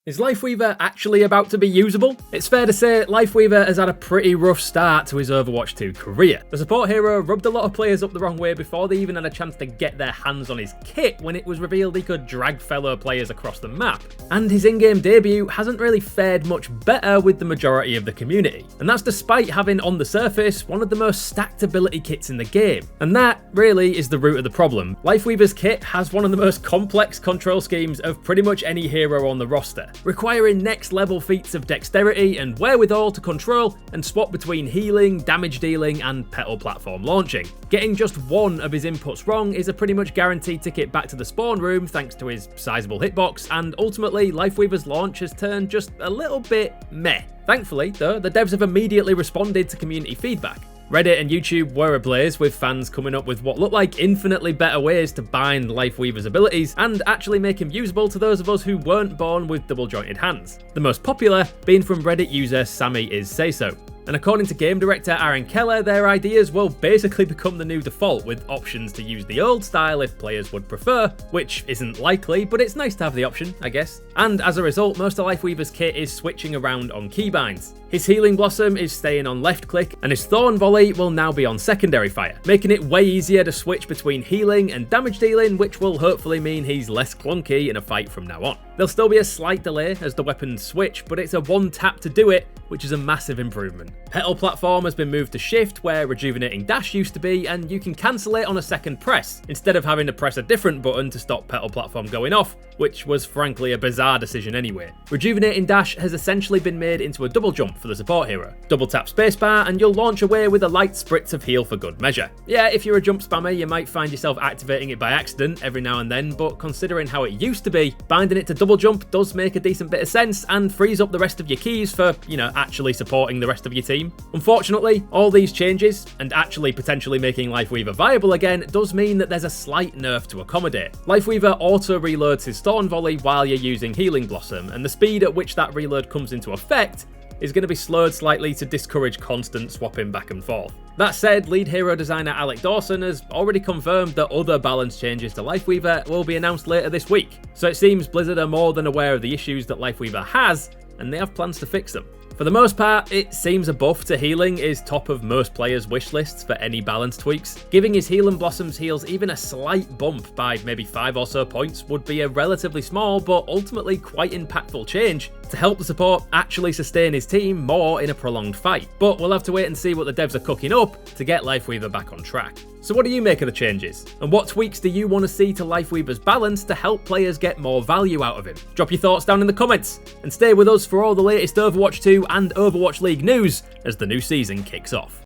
Is Lifeweaver actually about to be usable? It's fair to say Lifeweaver has had a pretty rough start to his Overwatch 2 career. The support hero rubbed a lot of players up the wrong way before they even had a chance to get their hands on his kit when it was revealed he could drag fellow players across the map. And his in-game debut hasn't really fared much better with the majority of the community. And that's despite having on the surface one of the most stacked ability kits in the game. And that really is the root of the problem. Lifeweaver's kit has one of the most complex control schemes of pretty much any hero on the roster, requiring next level feats of dexterity and wherewithal to control and swap between healing, damage dealing and petal platform launching. Getting just one of his inputs wrong is a pretty much guaranteed ticket back to the spawn room thanks to his sizable hitbox, and ultimately Lifeweaver's launch has turned just a little bit meh. Thankfully though, the devs have immediately responded to community feedback. Reddit and YouTube were ablaze with fans coming up with what looked like infinitely better ways to bind Lifeweaver's abilities and actually make him usable to those of us who weren't born with double-jointed hands. The most popular being from Reddit user Sammy Is Say So. And according to game director Aaron Keller, their ideas will basically become the new default, with options to use the old style if players would prefer, which isn't likely, but it's nice to have the option, I guess. And as a result, most of Lifeweaver's kit is switching around on keybinds. His Healing Blossom is staying on left click, and his Thorn Volley will now be on secondary fire, making it way easier to switch between healing and damage dealing, which will hopefully mean he's less clunky in a fight from now on. There'll still be a slight delay as the weapons switch, but it's a one tap to do it, which is a massive improvement. Petal platform has been moved to shift where rejuvenating dash used to be, and you can cancel it on a second press, instead of having to press a different button to stop petal platform going off, which was frankly a bizarre decision anyway. Rejuvenating dash has essentially been made into a double jump for the support hero. Double tap spacebar and you'll launch away with a light spritz of heal for good measure. Yeah, if you're a jump spammer you might find yourself activating it by accident every now and then, but considering how it used to be, binding it to double jump does make a decent bit of sense and frees up the rest of your keys for, actually supporting the rest of your team. Unfortunately, all these changes, and actually potentially making Lifeweaver viable again, does mean that there's a slight nerf to accommodate. Lifeweaver auto-reloads his Thorn Volley while you're using Healing Blossom, and the speed at which that reload comes into effect is going to be slowed slightly to discourage constant swapping back and forth. That said, lead hero designer Alec Dawson has already confirmed that other balance changes to Lifeweaver will be announced later this week, so it seems Blizzard are more than aware of the issues that Lifeweaver has, and they have plans to fix them. For the most part, it seems a buff to healing is top of most players' wish lists for any balance tweaks. Giving his Healing Blossoms heals even a slight bump by maybe 5 or so points would be a relatively small but ultimately quite impactful change to help the support actually sustain his team more in a prolonged fight. But we'll have to wait and see what the devs are cooking up to get Lifeweaver back on track. So what do you make of the changes? And what tweaks do you want to see to Lifeweaver's balance to help players get more value out of him? Drop your thoughts down in the comments, and stay with us for all the latest Overwatch 2 and Overwatch League news as the new season kicks off.